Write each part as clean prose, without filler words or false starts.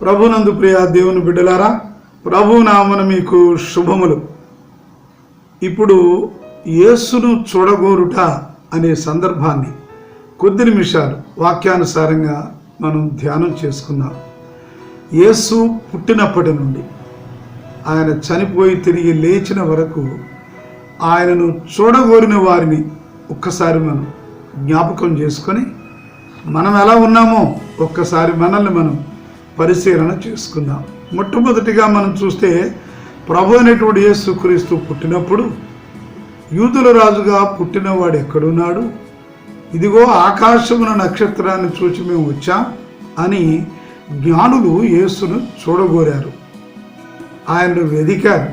ప్రభునందు ప్రియ దేవుని బిడ్డలారా, ప్రభు నామన మీకు శుభములు. ఇప్పుడు యేసును చూడగోరుట అనే సందర్భాన్ని కొద్ది నిమిషాలు వాక్యానుసారంగా మనం ధ్యానం చేసుకుందాం. యేసు పుట్టినప్పటి నుండి ఆయన చనిపోయి తిరిగి లేచిన వరకు ఆయనను చూడగోరిన వారిని ఒక్కసారి మనం జ్ఞాపకం చేసుకొని మనం ఎలా ఉన్నామో ఒక్కసారి మనల్ని మనం పరిశీలన చేసుకుందాం. మొట్టమొదటిగా మనం చూస్తే ప్రభు అయినటువంటి యేసుక్రీస్తు పుట్టినప్పుడు యూదుల రాజుగా పుట్టినవాడు ఎక్కడున్నాడు, ఇదిగో ఆకాశమున నక్షత్రాన్ని చూచి మేము వచ్చాం అని జ్ఞానులు యేసును చూడగోరారు. ఆయనను వెదికారు.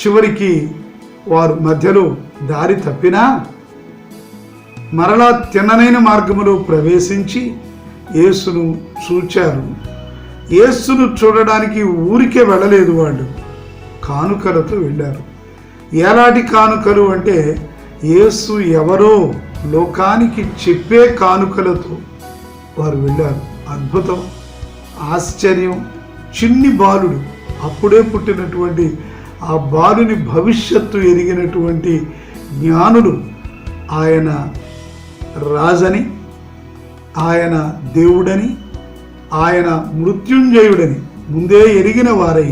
చివరికి వారు మధ్యలో దారి తప్పినా మరలా తిన్ననైన మార్గములో ప్రవేశించి యేసును చూచారు. యేసును చూడడానికి ఊరికే వెళ్ళలేదు, వాళ్ళు కానుకలతో వెళ్ళారు. ఎలాంటి కానుకలు అంటే యేసు ఎవరో లోకానికి చెప్పే కానుకలతో వారు వెళ్ళారు. అద్భుతం, ఆశ్చర్యం. చిన్ని బాలుడు, అప్పుడే పుట్టినటువంటి ఆ బాలుని భవిష్యత్తు ఎరిగినటువంటి జ్ఞానులు ఆయన రాజని, ఆయన దేవుడని, ఆయన మృత్యుంజయుడని ముందే ఎరిగిన వారై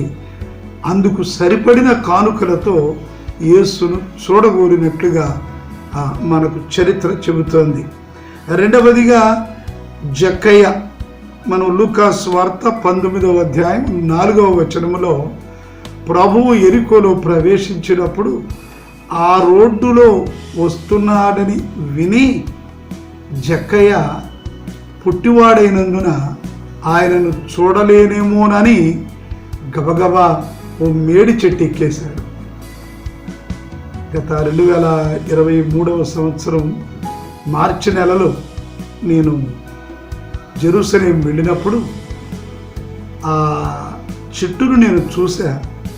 అందుకు సరిపడిన కానుకలతో యేసును చూడగోరినట్లుగా మనకు చరిత్ర చెబుతోంది. రెండవదిగా జక్కయ్య, మనం లూకాసు వార్త 19వ అధ్యాయం 4వ వచనములో ప్రభువు ఎరికోలో ప్రవేశించినప్పుడు ఆ రోడ్డులో వస్తున్నాడని విని జక్కయ్య పుట్టివాడైనందున ఆయనను చూడలేనేమోనని గబగబా ఓ మేడి చెట్టు ఎక్కేశాడు. గత 2023వ సంవత్సరం మార్చి నెలలో నేను జెరూసలేం వెళ్ళినప్పుడు ఆ చెట్టును నేను చూసా.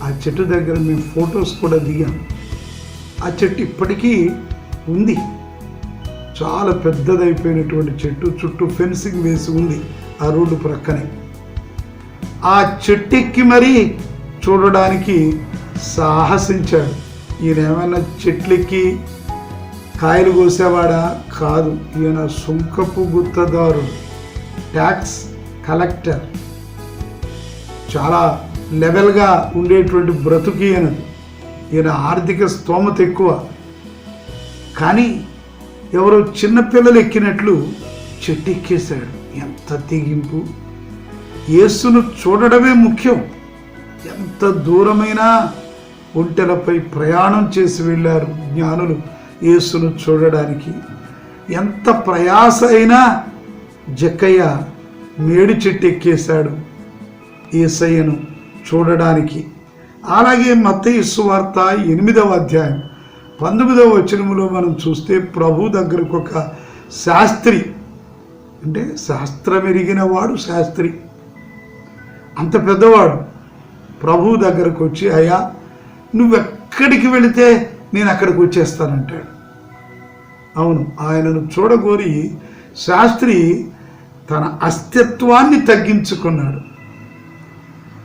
ఆ చెట్టు దగ్గర మేము ఫొటోస్ కూడా దిగాం. ఆ చెట్టు ఇప్పటికీ ఉంది. చాలా పెద్దదైపోయినటువంటి చెట్టు, చుట్టూ ఫెన్సింగ్ వేసి ఉంది ఆ రోడ్డు ప్రక్కనే. ఆ చెట్టెక్కి మరీ చూడడానికి సాహసించాడు. ఈయన ఏమైనా చెట్లెక్కి కాయలు కోసేవాడా? కాదు, ఈయన సుంకపు గుత్తదారుడు, ట్యాక్స్ కలెక్టర్. చాలా లెవెల్గా ఉండేటువంటి బ్రతుకు ఈయనది. ఈయన ఆర్థిక స్తోమత ఎక్కువ. కానీ ఎవరో చిన్నపిల్లలు ఎక్కినట్లు చెట్టు ఎక్కేశాడు. ఎంత తెగింపు! యేసును చూడడమే ముఖ్యం. ఎంత దూరమైనా ఒంటెలపై ప్రయాణం చేసి వెళ్ళారు జ్ఞానులు యేసును చూడడానికి. ఎంత ప్రయాస అయినా జక్కయ్య మేడి చెట్టు ఎక్కేశాడు యేసయ్యను చూడడానికి. అలాగే మత్తయి సువార్త 8వ అధ్యాయం 19వ వచనములో మనం చూస్తే ప్రభు దగ్గరకు ఒక శాస్త్రి, అంటే శాస్త్రం ఎరిగిన వాడు శాస్త్రి, అంత పెద్దవాడు ప్రభు దగ్గరకు వచ్చి, అయ్యా నువ్వెక్కడికి వెళితే నేను అక్కడికి వచ్చేస్తానంటాడు. అవును, ఆయనను చూడగోరి శాస్త్రి తన అస్తిత్వాన్ని తగ్గించుకున్నాడు.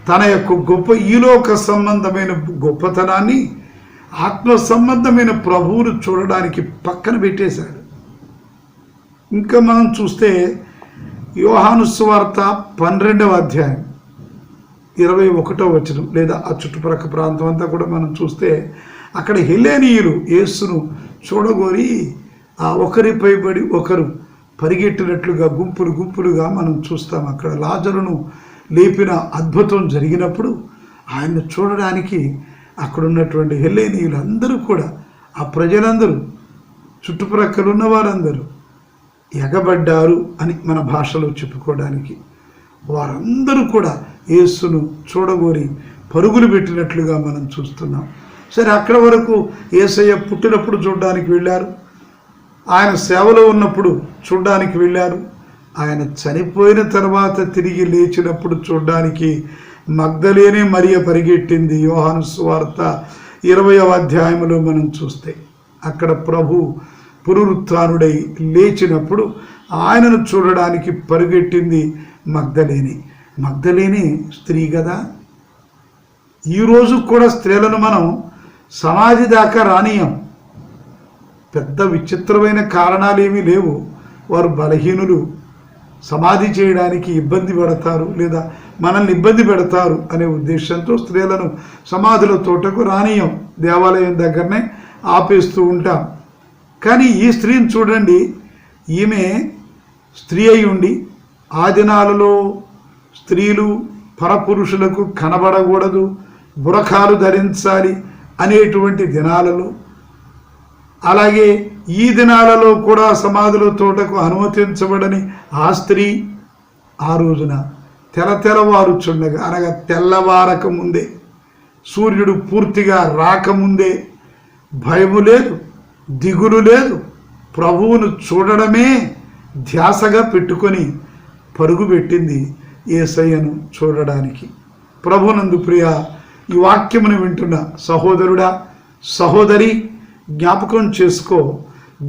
తన యొక్క గొప్ప ఈలోక సంబంధమైన గొప్పతనాన్ని ఆత్మ సంబంధమైన ప్రభువును చూడడానికి పక్కన పెట్టేశాడు. ఇంకా మనం చూస్తే యోహాను సువార్త 12వ అధ్యాయం 21వ వచనం, లేదా ఆ చుట్టుప్రక్క ప్రాంతం అంతా కూడా మనం చూస్తే అక్కడ హెలేనీయులు యేసును చూడగోరి ఒకరిపై పడి ఒకరు పరిగెట్టినట్లుగా గుంపులు గుంపులుగా మనం చూస్తాం. అక్కడ లాజరును లేపిన అద్భుతం జరిగినప్పుడు ఆయన్ను చూడడానికి అక్కడ ఉన్నటువంటి హెలేనీయులు అందరూ కూడా, ఆ ప్రజలందరూ, చుట్టుప్రక్కల ఉన్న వారందరూ ఎగబడ్డారు అని మన భాషలో చెప్పుకోవడానికి. వారందరూ కూడా యేసును చూడగోరి పరుగులు పెట్టినట్లుగా మనం చూస్తున్నాం. సరే, అక్కడ వరకు యేసయ్య పుట్టినప్పుడు చూడడానికి వెళ్ళారు. ఆయన సేవలో ఉన్నప్పుడు చూడ్డానికి వెళ్ళారు. ఆయన చనిపోయిన తర్వాత తిరిగి లేచినప్పుడు చూడ్డానికి మగ్దలేనే మరియ పరిగెట్టింది. యోహాను సువార్త 20వ అధ్యాయంలో మనం చూస్తే అక్కడ ప్రభు పునరుత్థానుడై లేచినప్పుడు ఆయనను చూడడానికి పరిగెట్టింది మగ్దలేనే. మగ్దలేనే స్త్రీ కదా. ఈరోజు కూడా స్త్రీలను మనం సమాధి దాకా రానియం. పెద్ద విచిత్రమైన కారణాలు ఏమీ లేవు. వారు బలహీనులు, సమాధి చేయడానికి ఇబ్బంది పడతారు లేదా మనల్ని ఇబ్బంది పెడతారు అనే ఉద్దేశంతో స్త్రీలను సమాధుల తోటకు రానియం, దేవాలయం దగ్గరనే ఆపేస్తూ ఉంటాం. కానీ ఈ స్త్రీని చూడండి, ఈమె స్త్రీ అయి ఉండి ఆ దినాలలో స్త్రీలు పరపురుషులకు కనబడకూడదు, బురఖాలు ధరించాలి అనేటువంటి దినాలలో, అలాగే ఈ దినాలలో కూడా సమాధుల తోటకు అనుమతించబడని ఆ స్త్రీ ఆ రోజున తెల్లవారుచుండగా, అనగా తెల్లవారక ముందే, సూర్యుడు పూర్తిగా రాకముందే భయము లేదు, దిగులు లేదు, ప్రభువును చూడడమే ధ్యాసగా పెట్టుకొని పరుగు పెట్టింది యేసయ్యను చూడడానికి. ప్రభునందు ప్రియ, ఈ వాక్యమును వింటున్న సహోదరుడా, సహోదరి, జ్ఞాపకం చేసుకో.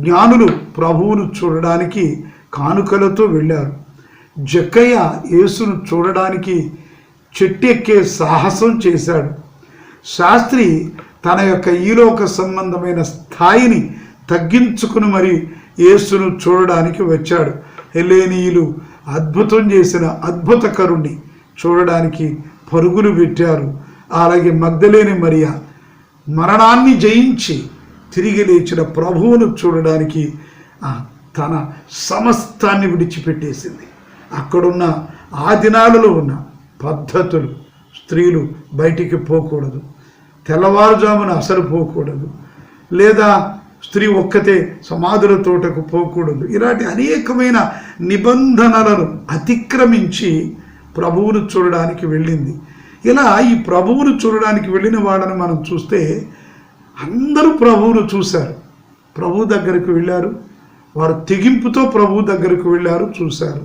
జ్ఞానులు ప్రభువును చూడడానికి కానుకలతో వెళ్ళారు. జక్కయ్య యేసును చూడడానికి చెట్టెక్కే సాహసం చేశాడు. శాస్త్రి తన యొక్క ఈలోక సంబంధమైన స్థాయిని తగ్గించుకుని మరి యేసును చూడడానికి వచ్చాడు. హెలేనీయులు అద్భుతం చేసిన అద్భుతకరుణ్ణి చూడడానికి పరుగులు పెట్టారు. అలాగే మగ్దలేని మరియ మరణాన్ని జయించి తిరిగి లేచిన ప్రభువును చూడడానికి తన సమస్తాన్ని విడిచిపెట్టేసింది. అక్కడున్న ఆ దినాలలో ఉన్న పద్ధతులు, స్త్రీలు బయటికి పోకూడదు, తెల్లవారుజామున అసలు పోకూడదు, లేదా స్త్రీ ఒక్కతే సమాధుల తోటకు పోకూడదు, ఇలాంటి అనేకమైన నిబంధనలను అతిక్రమించి ప్రభువును చూడడానికి వెళ్ళింది. ఇలా ఈ ప్రభువును చూడడానికి వెళ్ళిన వాళ్ళని మనం చూస్తే అందరూ ప్రభువును చూశారు, ప్రభు దగ్గరకు వెళ్ళారు, వారు తెగింపుతో ప్రభు దగ్గరకు వెళ్ళారు, చూశారు.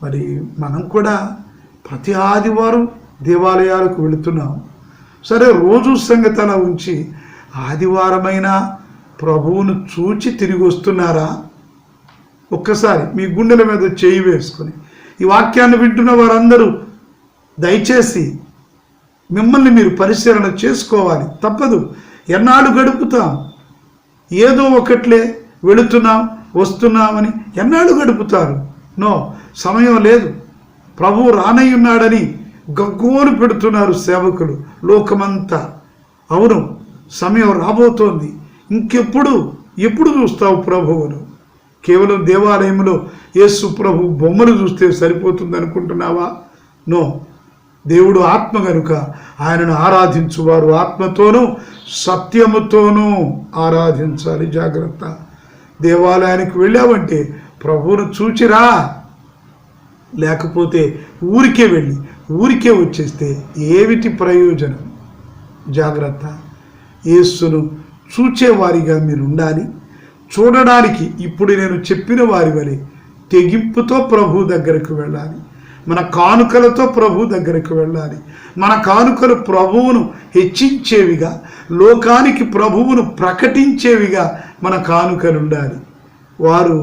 మరి మనం కూడా ప్రతి ఆదివారం దేవాలయాలకు వెళుతున్నాం. సరే, రోజు సంగతి అలా ఉంచి ఆదివారమైనా ప్రభువును చూచి తిరిగి వస్తున్నారా? ఒక్కసారి మీ గుండెల మీద చేయి వేసుకొని ఈ వాక్యాన్ని వింటున్న వారందరూ దయచేసి మిమ్మల్ని మీరు పరిశీలన చేసుకోవాలి. తప్పదు. ఎన్నాళ్ళు గడుపుతాం? ఏదో ఒకట్లే వెళుతున్నాం వస్తున్నామని ఎన్నాళ్ళు గడుపుతారు? నో, సమయం లేదు. ప్రభువు రానయ్యున్నాడని గగ్గోలు పెడుతున్నారు సేవకులు లోకమంతా. అవును, సమయం రాబోతోంది. ఎప్పుడు చూస్తావు ప్రభువును? కేవలం దేవాలయంలో యేసు ప్రభు బొమ్మలు చూస్తే సరిపోతుంది అనుకుంటున్నావా? నో, దేవుడు ఆత్మ కనుక ఆయనను ఆరాధించువారు ఆత్మతోనూ సత్యముతోనూ ఆరాధించాలి. జాగ్రత్త. దేవాలయానికి వెళ్ళావంటే ప్రభువును చూచిరా, లేకపోతే ఊరికే వెళ్ళి ఊరికే వచ్చేస్తే ఏమిటి ప్రయోజనం? జాగ్రత్త. యేసును చూచేవారిగా మీరు ఉండాలి. చూడడానికి ఇప్పుడు నేను చెప్పిన వారి వలె తెగింపుతో ప్రభు దగ్గరకు వెళ్ళాలి. మన కానుకలతో ప్రభు దగ్గరకు వెళ్ళాలి. మన కానుకలు ప్రభువును హెచ్చించేవిగా, లోకానికి ప్రభువును ప్రకటించేవిగా మన కానుకలు ఉండాలి. వారు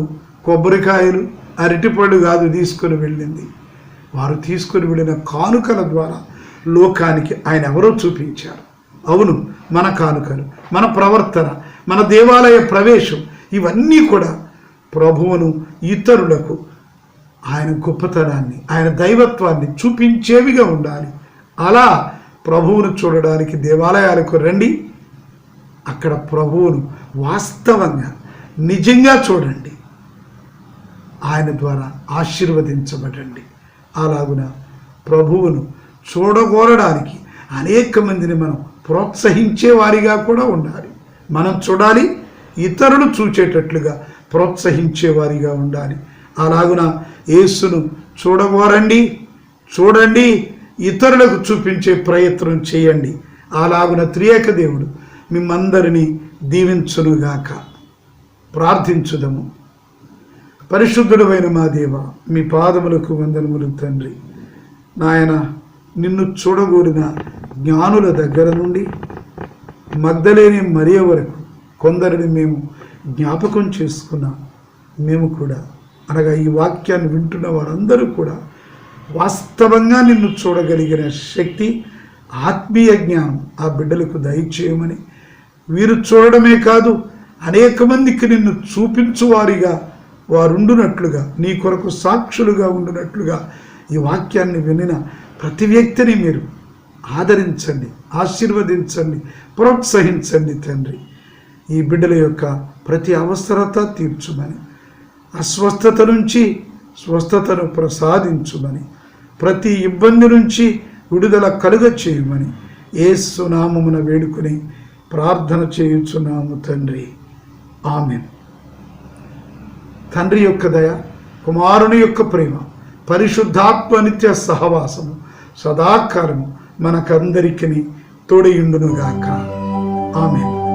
కొబ్బరికాయలు, అరటిపళ్ళు కాదు తీసుకొని వెళ్ళింది. వారు తీసుకొని వెళ్ళిన కానుకల ద్వారా లోకానికి ఆయన ఎవరో చూపించారు. అవును, మన కానుకలు, మన ప్రవర్తన, మన దేవాలయ ప్రవేశం, ఇవన్నీ కూడా ప్రభువును ఇతరులకు ఆయన గొప్పతనాన్ని, ఆయన దైవత్వాన్ని చూపించేవిగా ఉండాలి. అలా ప్రభువును చూడడానికి దేవాలయాలకు రండి. అక్కడ ప్రభువును వాస్తవంగా నిజంగా చూడండి. ఆయన ద్వారా ఆశీర్వదించబడండి. అలాగున ప్రభువును చూడగోరడానికి అనేక మందిని మనం ప్రోత్సహించే వారిగా కూడా ఉండాలి. మనం చూడాలి, ఇతరులు చూచేటట్లుగా ప్రోత్సహించే వారిగా ఉండాలి. అలాగున యేసును చూడగోరండి, చూడండి, ఇతరులకు చూపించే ప్రయత్నం చేయండి. అలాగున త్రియేక దేవుడు మిమ్మందరినీ దీవించునుగాక. ప్రార్థించుదము. పరిశుద్ధుడైన మా దేవ, మీ పాదములకు వందనములు తండ్రి. నాయన, నిన్ను చూడగోరిన జ్ఞానుల దగ్గర నుండి మగ్దలేని మరియ వరకు కొందరిని మేము జ్ఞాపకం చేసుకున్నాం. మేము కూడా, అనగా ఈ వాక్యాన్ని వింటున్న వారందరూ కూడా వాస్తవంగా నిన్ను చూడగలిగిన శక్తి, ఆత్మీయ జ్ఞానం ఆ బిడ్డలకు దయచేయమని, వీరు చూడడమే కాదు అనేక మందికి నిన్ను చూపించువారిగా వారుండునట్లుగా, నీ కొరకు సాక్షులుగా ఉండునట్లుగా ఈ వాక్యాన్ని వినిన ప్రతి వ్యక్తిని మీరు ఆదరించండి, ఆశీర్వదించండి, ప్రోత్సహించండి తండ్రి. ఈ బిడ్డల యొక్క ప్రతి అవసరత తీర్చుమని, అస్వస్థత నుంచి స్వస్థతను ప్రసాదించుమని, ప్రతి ఇబ్బంది నుంచి విడుదల కలుగ చేయమని యేసు నామమున వేడుకొని ప్రార్థన చేయుచున్నాము తండ్రి. ఆమేన్. తండ్రి యొక్క దయ, కుమారుని యొక్క ప్రేమ, పరిశుద్ధాత్మ నిత్య సహవాసము సదాకాలము మనకందరికీ తోడయుండునుగాక. ఆమేన్.